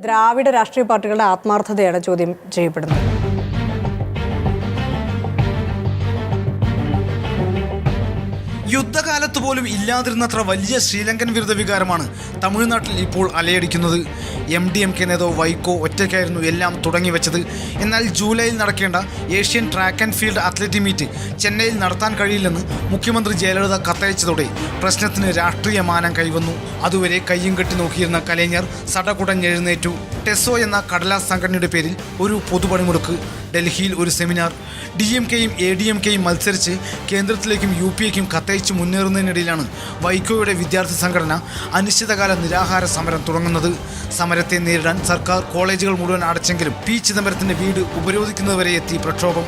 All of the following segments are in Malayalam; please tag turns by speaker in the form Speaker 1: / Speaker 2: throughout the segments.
Speaker 1: ദ്രാവിഡ രാഷ്ട്രീയ പാർട്ടികളുടെ ആത്മാർത്ഥതയാണ് ചോദ്യം ചെയ്യപ്പെടുന്നത്.
Speaker 2: യുദ്ധകാലത്ത് പോലും ഇല്ലാതിരുന്നത്ര വലിയ ശ്രീലങ്കൻ വിരുദ്ധ വികാരമാണ് തമിഴ്നാട്ടിൽ ഇപ്പോൾ അലയടിക്കുന്നത്. MDMK നേതാവ് വൈക്കോ ഒറ്റയ്ക്കായിരുന്നു എല്ലാം തുടങ്ങിവെച്ചത്. എന്നാൽ ജൂലൈയിൽ നടക്കേണ്ട Asian track and field athletic meet ചെന്നൈയിൽ നടത്താൻ കഴിയില്ലെന്ന് മുഖ്യമന്ത്രി ജയലളിത കത്തയച്ചതോടെ പ്രശ്നത്തിന് രാഷ്ട്രീയ മാനം കൈവന്നു. അതുവരെ കയ്യും കെട്ടി നോക്കിയിരുന്ന കലൈஞർ സടകുടഞ്ഞെഴുന്നേറ്റു. ടെസോ എന്ന കടലാസ് സംഘടനയുടെ പേരിൽ ഒരു പൊതുപണിമുടക്ക്, ഡൽഹിയിൽ ഒരു സെമിനാർ. DMKയും ADMKയും മത്സരിച്ച് കേന്ദ്രത്തിലേക്കും UPAയ്ക്കും കത്തയച്ച് മുന്നേറുന്നതിനിടയിലാണ് വൈക്കോയുടെ വിദ്യാർത്ഥി സംഘടന അനിശ്ചിതകാല നിരാഹാര സമരം തുടങ്ങുന്നത്. സമരത്തെ നേരിടാൻ സർക്കാർ കോളേജുകൾ മുഴുവൻ അടച്ചെങ്കിലും P. ചിദംബരത്തിൻ്റെ വീട് ഉപരോധിക്കുന്നതുവരെ എത്തി പ്രക്ഷോഭം.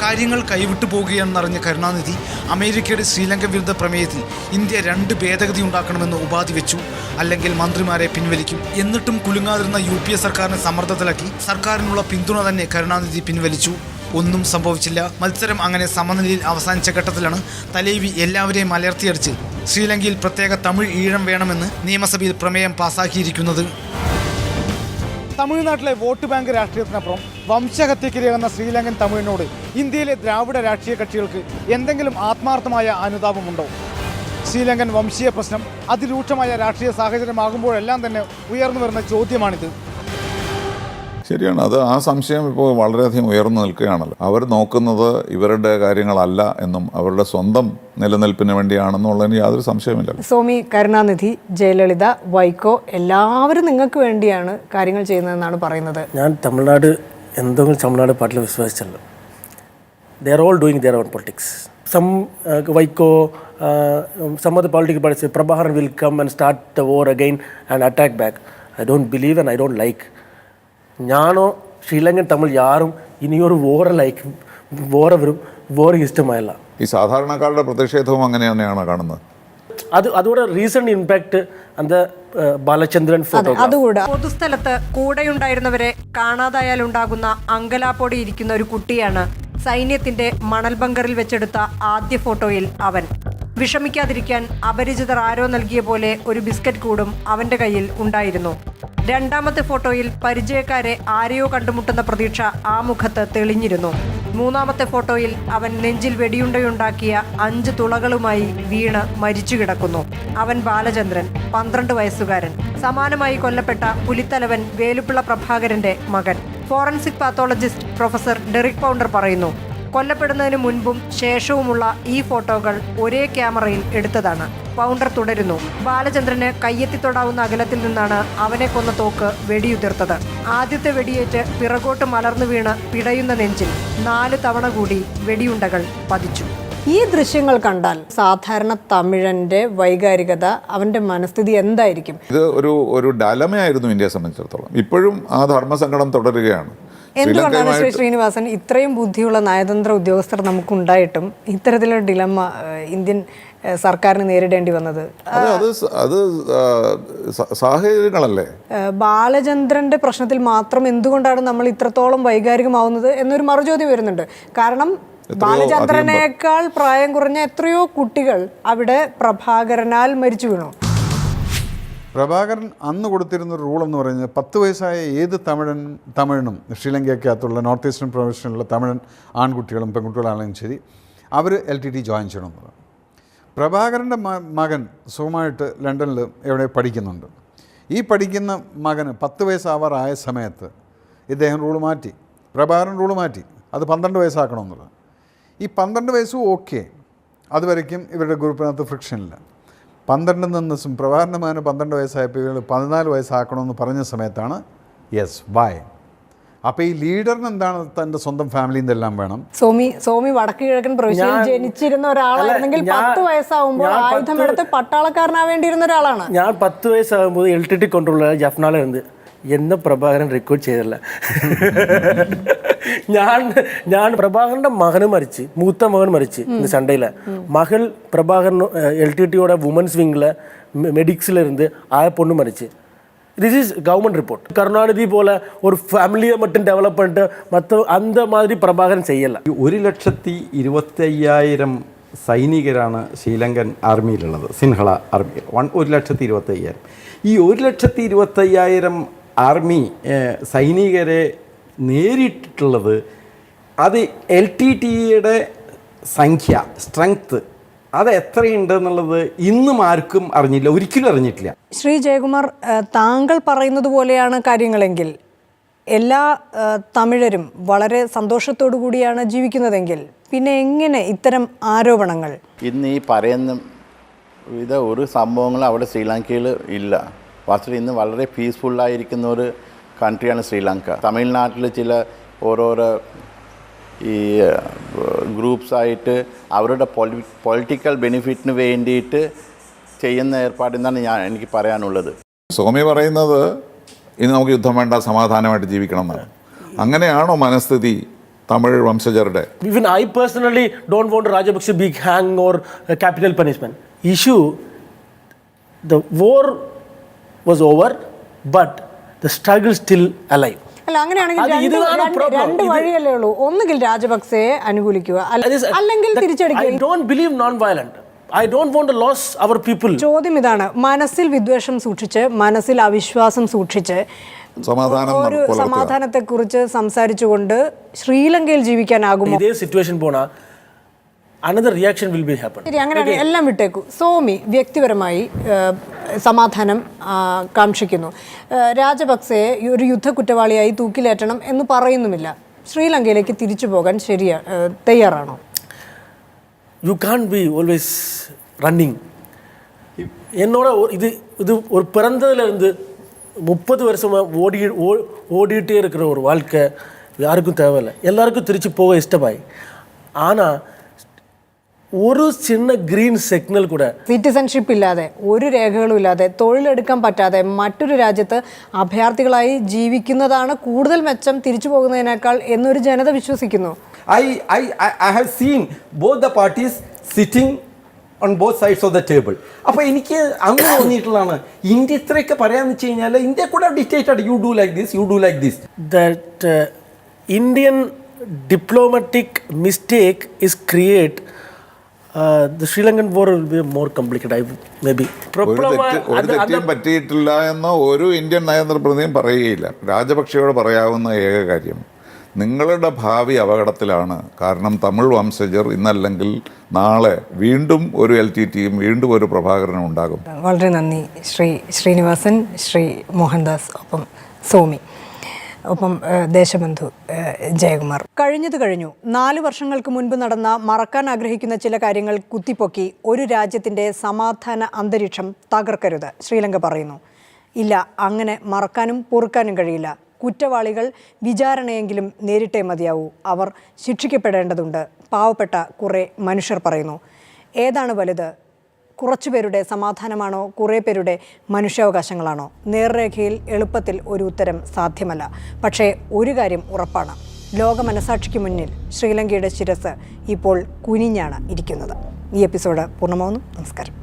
Speaker 2: കാര്യങ്ങൾ കൈവിട്ടു പോകുകയാണെന്നറിഞ്ഞ കരുണാനിധി അമേരിക്കയുടെ ശ്രീലങ്ക വിരുദ്ധ പ്രമേയത്തിൽ ഇന്ത്യ 2 ഭേദഗതി ഉണ്ടാക്കണമെന്ന് ഉപാധി വെച്ചു, അല്ലെങ്കിൽ മന്ത്രിമാരെ പിൻവലിക്കും. എന്നിട്ടും കുലുങ്ങാതിരുന്ന UPA സർക്കാരിനെ സമ്മർദ്ദത്തിലാക്കി സർക്കാരിനുള്ള പിന്തുണ തന്നെ കരുണാനിധി പിൻവലിച്ചു. ഒന്നും സംഭവിച്ചില്ല. മത്സരം അങ്ങനെ സമനിലയിൽ അവസാനിച്ച ഘട്ടത്തിലാണ് തലൈവി എല്ലാവരെയും അലർത്തിയടിച്ച് ശ്രീലങ്കയിൽ പ്രത്യേക തമിഴ് ഈഴം വേണമെന്ന് നിയമസഭയിൽ പ്രമേയം പാസാക്കിയിരിക്കുന്നത്. തമിഴ്നാട്ടിലെ വോട്ട് ബാങ്ക് രാഷ്ട്രീയത്തിനപ്പുറം വംശഹത്യക്കിരയാകുന്ന ശ്രീലങ്കൻ തമിഴിനോട് ഇന്ത്യയിലെ ദ്രാവിഡ രാഷ്ട്രീയ കക്ഷികൾക്ക് എന്തെങ്കിലും ആത്മാർത്ഥമായ അനുതാപമുണ്ടോ? ശ്രീലങ്കൻ വംശീയ പ്രശ്നം അതിരൂക്ഷമായ രാഷ്ട്രീയ സാഹചര്യമാകുമ്പോഴെല്ലാം തന്നെ ഉയർന്നു വരുന്ന ചോദ്യമാണിത്.
Speaker 3: ശരിയാണ്, അത് ആ സംശയം ഇപ്പോൾ വളരെയധികം ഉയർന്നു നിൽക്കുകയാണല്ലോ. അവർ നോക്കുന്നത് ഇവരുടെ കാര്യങ്ങളല്ല എന്നും അവരുടെ സ്വന്തം നിലനിൽപ്പിന് വേണ്ടിയാണെന്നുള്ളതിന് യാതൊരു സംശയമില്ല.
Speaker 1: സ്വാമി കരുണാനിധി, ജയലളിത, വൈക്കോ എല്ലാവരും നിങ്ങൾക്ക് വേണ്ടിയാണ് കാര്യങ്ങൾ ചെയ്യുന്നതെന്നാണ് പറയുന്നത്.
Speaker 4: ഞാൻ എന്തെങ്കിലും തമിഴ്നാട് പാർട്ടിയിൽ വിശ്വസിച്ചല്ലോ. They are all doing there on politics. Vaiko, some other political parties, Prabhakaran will come and start the war again and attack back. I don't believe and I don't like. ഞാനോ ശ്രീലങ്കൻ തമിഴ് യാരും ഇനിയൊരു വരും ഇഷ്ടമായില്ല.
Speaker 3: ഈ സാധാരണക്കാരുടെ പ്രതിഷേധവും അങ്ങനെ തന്നെയാണ് കാണുന്നത്.
Speaker 4: അതോടെ റീസെന്റ് ഇമ്പാക്ട് അത് ബാലചന്ദ്രൻ ഫോട്ടോ.
Speaker 1: അതുകൂടെ പൊതുസ്ഥലത്ത് കൂടെയുണ്ടായിരുന്നവരെ കാണാതായാലുണ്ടാകുന്ന അങ്കലാപ്പോടെ ഇരിക്കുന്ന ഒരു കുട്ടിയാണ് സൈന്യത്തിന്റെ മണൽ ബങ്കറിൽ വെച്ചെടുത്ത ആദ്യ ഫോട്ടോയിൽ അവൻ. വിഷമിക്കാതിരിക്കാൻ അപരിചിതർ ആരോ നൽകിയ പോലെ ഒരു ബിസ്ക്കറ്റ് കൂടും അവന്റെ കയ്യിൽ ഉണ്ടായിരുന്നു. രണ്ടാമത്തെ ഫോട്ടോയിൽ പരിചയക്കാരെ ആരെയോ കണ്ടുമുട്ടുന്ന പ്രതീക്ഷ ആ മുഖത്ത് തെളിഞ്ഞിരുന്നു. മൂന്നാമത്തെ ഫോട്ടോയിൽ അവൻ നെഞ്ചിൽ വെടിയുണ്ടയുണ്ടാക്കിയ 5 തുളകളുമായി വീണ് മരിച്ചു കിടക്കുന്നു. അവൻ ബാലചന്ദ്രൻ, 12 വയസ്സുകാരൻ. സമാനമായി കൊല്ലപ്പെട്ട പുലിത്തലവൻ വേലുപ്പിള്ള പ്രഭാകരന്റെ മകൻ. Forensic pathologist professor Derek Pounder പറയുന്നു, കൊല്ലപ്പെടുന്നതിന് മുൻപും ശേഷവുമുള്ള ഈ ഫോട്ടോകൾ ഒരേ ക്യാമറയിൽ എടുത്തതാണ്. പൗണ്ടർ തുടരുന്നു, ബാലചന്ദ്രന് കയ്യെത്തിത്തൊടാവുന്ന അകലത്തിൽ നിന്നാണ് അവനെ കൊന്ന തോക്ക് വെടിയുതിർത്തത്. ആദ്യത്തെ വെടിയേറ്റ് പിറകോട്ട് മലർന്നു വീണ് പിടയുന്ന നെഞ്ചിൽ 4 തവണ കൂടി വെടിയുണ്ടകൾ പതിച്ചു. ഈ ദൃശ്യങ്ങൾ കണ്ടാൽ സാധാരണ തമിഴന്റെ വൈകാരികത, അവന്റെ മനസ്ഥിതി എന്തായിരിക്കും?
Speaker 3: ഇത് ഒരു ഡലമയായിരുന്നു ഇന്ത്യയെ സംബന്ധിച്ചിടത്തോളം. ഇപ്പോഴും ആ ധർമ്മസങ്കടം തുടരുകയാണ്.
Speaker 1: എന്തുകൊണ്ടാണ് ശ്രീ ശ്രീനിവാസൻ, ഇത്രയും ബുദ്ധിയുള്ള നയതന്ത്ര ഉദ്യോഗസ്ഥർ നമുക്കുണ്ടായിട്ടും ഇത്തരത്തിലുള്ള ഡിലമ്മ ഇന്ത്യൻ സർക്കാരിന് നേരിടേണ്ടി വന്നത്?
Speaker 3: അത് സാഹചര്യങ്ങളല്ലേ.
Speaker 1: ബാലചന്ദ്രന്റെ പ്രശ്നത്തിൽ മാത്രം എന്തുകൊണ്ടാണ് നമ്മൾ ഇത്രത്തോളം വൈകാരികമാവുന്നത് എന്നൊരു മറുചോദ്യം വരുന്നുണ്ട്. കാരണം ബാലചന്ദ്രനേക്കാൾ പ്രായം കുറഞ്ഞ എത്രയോ കുട്ടികൾ അവിടെ പ്രഭാകരനാൽ മരിച്ചു വീണു.
Speaker 5: പ്രഭാകരൻ അന്ന് കൊടുത്തിരുന്ന റൂൾ എന്ന് പറയുന്നത് 10 വയസ്സായ ഏത് തമിഴനും ശ്രീലങ്കയ്ക്കകത്തുള്ള നോർത്ത് ഈസ്റ്റേൺ പ്രൊവിൻസിലുള്ള തമിഴൻ ആൺകുട്ടികളും പെൺകുട്ടികളാണെങ്കിലും ശരി, അവർ LTT ജോയിൻ ചെയ്യണമെന്നുള്ളത്. പ്രഭാകരൻ്റെ മകൻ സുഖമായിട്ട് ലണ്ടനിൽ എവിടെ പഠിക്കുന്നുണ്ട്. ഈ പഠിക്കുന്ന മകന് 10 വയസ്സാവാറായ സമയത്ത് ഇദ്ദേഹം റൂൾ മാറ്റി, പ്രഭാകരൻ റൂൾ മാറ്റി, അത് 12 വയസ്സാക്കണമെന്നുള്ളത്. ഈ 12 വയസ്സും ഓക്കെ, അതുവരയ്ക്കും ഇവരുടെ ഗ്രൂപ്പിനകത്ത് ഫ്രിക്ഷനില്ല. 12 നിന്ന് പ്രഭാകരൻ്റെ മകന് 12 വയസ്സായപ്പോൾ ഇവർ 14 വയസ്സാക്കണമെന്ന് പറഞ്ഞ സമയത്താണ് യെസ് വൈ. അപ്പോൾ ഈ ലീഡറിന് എന്താണ്, തൻ്റെ സ്വന്തം ഫാമിലിയിൽ നിന്നെല്ലാം വേണം.
Speaker 1: സോമി വടക്ക് കിഴക്കൻ പ്രവിശ്യയിൽ ജനിച്ചിരുന്ന ഒരാളാണെങ്കിൽ 10 വയസ്സാകുമ്പോൾ ആയുധമെടുത്ത് പട്ടാളക്കാരനാവേണ്ടിയിരുന്ന ഒരാളാണ്.
Speaker 4: ഞാൻ 10 വയസ്സാകുമ്പോൾ LTT കൺട്രോളർ ജഫ്നാല ഇருந்து എന്നെ പ്രഭാകരൻ റിക്രൂട്ട് ചെയ്തില്ല. ഞാൻ പ്രഭാകരൻ്റെ മകന് മരിച്ച്, മൂത്ത മകൻ മരിച്ച് സൺഡേയില്. മകൾ പ്രഭാകരൻ LTTയോட വുമൻസ് വിങ്ങിൽ മെഡിക്സിലിருந்து ആ പൊണ്ണു മരിച്ച്. This is government report. Karunanidhi പോലെ ഒരു ഫാമിലിയെ മറ്റും ഡെവലപ്പ് பண்ணிட்டு அந்த மாதிரி പ്രഭാകരൻ ചെയ്യല്ല.
Speaker 6: 1,25,000 സൈനികരാണ് ശ്രീലങ്കൻ ആർമിയിലുള്ളത്, സിൻഹള ആർമി 1,25,000. ഈ 1,25,000 ആർമി സൈനികരെ നേരിട്ടിട്ടുള്ളത് അത് LTTEയുടെ സംഖ്യ സ്ട്രെങ്ത്ത് അത് എത്രയുണ്ടെന്നുള്ളത് ഇന്നും ആർക്കും അറിഞ്ഞില്ല, ഒരിക്കലും അറിഞ്ഞിട്ടില്ല.
Speaker 1: ശ്രീ ജയകുമാർ, താങ്കൾ പറയുന്നത് പോലെയാണ് കാര്യങ്ങളെങ്കിൽ എല്ലാ തമിഴരും വളരെ സന്തോഷത്തോടു കൂടിയാണ് ജീവിക്കുന്നതെങ്കിൽ പിന്നെ എങ്ങനെ ഇത്തരം ആരോപണങ്ങൾ?
Speaker 7: ഇന്ന് ഈ പറയുന്ന ഇത് ഒരു സംഭവങ്ങളും അവിടെ ശ്രീലങ്കയിൽ ഇല്ല. വാസ്തവത്തിൽ ഇന്ന് വളരെ പീസ്ഫുള്ളായിരിക്കുന്ന ഒരു കൺട്രിയാണ് ശ്രീലങ്ക. തമിഴ്നാട്ടിൽ ചില ഓരോരോ ഈ ഗ്രൂപ്പ്സായിട്ട് അവരുടെ പൊളിറ്റിക്കൽ ബെനിഫിറ്റിന് വേണ്ടിയിട്ട് ചെയ്യുന്ന ഏർപ്പാടെന്നാണ് എനിക്ക് പറയാനുള്ളത്.
Speaker 3: സ്വാമി പറയുന്നത് ഇനി നമുക്ക് യുദ്ധം വേണ്ട, സമാധാനമായിട്ട് ജീവിക്കണം എന്നാണ്. അങ്ങനെയാണോ മനസ്ഥിതി തമിഴ് വംശജരുടെ?
Speaker 4: Even I personally don't want Rajapaksa be hanged or capital punishment. Issue, the war was over, but the struggle still alive.
Speaker 1: അല്ല, അങ്ങനെയാണെങ്കിൽ രണ്ട് വഴിയല്ലേ ഉള്ളൂ. ഒന്നുകിൽ രാജപക്സയെ അനുകൂലിക്കുക, അല്ലെങ്കിൽ തിരിച്ചടിക്കുക.
Speaker 4: I don't believe non-violent. I don't want to lose our people.
Speaker 1: ചോദ്യം ഇതാണ്, മനസ്സിൽ വിദ്വേഷം സൂക്ഷിച്ച്, മനസ്സിൽ അവിശ്വാസം സൂക്ഷിച്ച് ഒരു സമാധാനത്തെക്കുറിച്ച് സംസാരിച്ചുകൊണ്ട് ശ്രീലങ്കയിൽ ജീവിക്കാനാകുമോ?
Speaker 4: ഇതേ സിറ്റുവേഷൻ പോണ another reaction will be happen.
Speaker 1: ശരി, അങ്ങനെ എല്ലാം വിട്ടേക്കു. സോമി വ്യക്തിപരമായി സമാധാനം കാക്ഷിക്കുന്നു. രാജപക്സയെ ഒരു യുദ്ധ കുറ്റവാളിയായി തൂക്കിലേറ്റണം എന്ന് പറയുന്നുമില്ല. ശ്രീലങ്കയിലേക്ക് തിരിച്ചു പോകാൻ തയ്യാറാണോ?
Speaker 4: You can't be always running. என்னோட இது ஒரு பிறந்ததுலேருந்து 30 வருஷமாக ஓடிட்டே இருக்கிற ஒரு வாழ்க்கை யாருக்கும் தேவையில்லை. எல்லாருக்கும் திருச்சி போக இஷ்டமாய். ஆனால் ഒരു ചിന്ന ഗ്രീൻ സിഗ്നൽ കൂടെ,
Speaker 1: സിറ്റിസൺഷിപ്പ് ഇല്ലാതെ, ഒരു രേഖകളും ഇല്ലാതെ, തൊഴിലെടുക്കാൻ പറ്റാതെ മറ്റൊരു രാജ്യത്ത് അഭയാർത്ഥികളായി ജീവിക്കുന്നതാണ് കൂടുതൽ മെച്ചം തിരിച്ചു പോകുന്നതിനേക്കാൾ എന്നൊരു ജനത വിശ്വസിക്കുന്നു.
Speaker 6: I have seen both the parties sitting on both sides of the table. അപ്പോൾ എനിക്ക് അങ്ങനെ തോന്നിയിട്ടുള്ളതാണ്, ഇന്ത്യ ഇത്രയൊക്കെ പറയാന്ന് വെച്ച് കഴിഞ്ഞാൽ ഇന്ത്യ കൂടെ dictated, you do like this, you do like this.
Speaker 4: That Indian diplomatic mistake is create the Sri Lankan war will be more complicated, maybe.
Speaker 3: ഒരു തെറ്റും പറ്റിയിട്ടില്ല എന്ന് ഒരു ഇന്ത്യൻ നയതന്ത്രപ്രതിനിധിയും പറയുകയില്ല. രാജപക്ഷയോട് പറയാവുന്ന ഏക കാര്യം, നിങ്ങളുടെ ഭാവി അപകടത്തിലാണ്. കാരണം തമിഴ് വംശജർ ഇന്നല്ലെങ്കിൽ നാളെ വീണ്ടും ഒരു LTTയും വീണ്ടും ഒരു പ്രഭാകരനും ഉണ്ടാകും.
Speaker 1: വളരെ നന്ദി ശ്രീ ശ്രീനിവാസൻ, ശ്രീ മോഹൻദാസ്, ഒപ്പം സോമി, ഒപ്പം ദേശബന്ധു ജയകുമാർ. കഴിഞ്ഞത് കഴിഞ്ഞു. 4 വർഷങ്ങൾക്ക് മുൻപ് നടന്ന മറക്കാൻ ആഗ്രഹിക്കുന്ന ചില കാര്യങ്ങൾ കുത്തിപ്പൊക്കി ഒരു രാജ്യത്തിൻ്റെ സമാധാന അന്തരീക്ഷം തകർക്കരുത് ശ്രീലങ്ക പറയുന്നു. ഇല്ല, അങ്ങനെ മറക്കാനും പൊറുക്കാനും കഴിയില്ല. കുറ്റവാളികൾ വിചാരണയെങ്കിലും നേരിട്ടേ മതിയാവൂ. അവർ ശിക്ഷിക്കപ്പെടേണ്ടതുണ്ട്. പാവപ്പെട്ട കുറേ മനുഷ്യർ പറയുന്നു. ഏതാണ് വലുത്? കുറച്ചുപേരുടെ സമാധാനമാണോ, കുറേ പേരുടെ മനുഷ്യാവകാശങ്ങളാണോ? നേർരേഖയിൽ എളുപ്പത്തിൽ ഒരു ഉത്തരം സാധ്യമല്ല. പക്ഷേ ഒരു കാര്യം ഉറപ്പാണ്, ലോക മനസാക്ഷിക്ക് മുന്നിൽ ശ്രീലങ്കയുടെ ശിരസ് ഇപ്പോൾ കുനിഞ്ഞാണ് ഇരിക്കുന്നത്. ഈ എപ്പിസോഡ് പൂർണ്ണമാവുന്നു. നമസ്കാരം.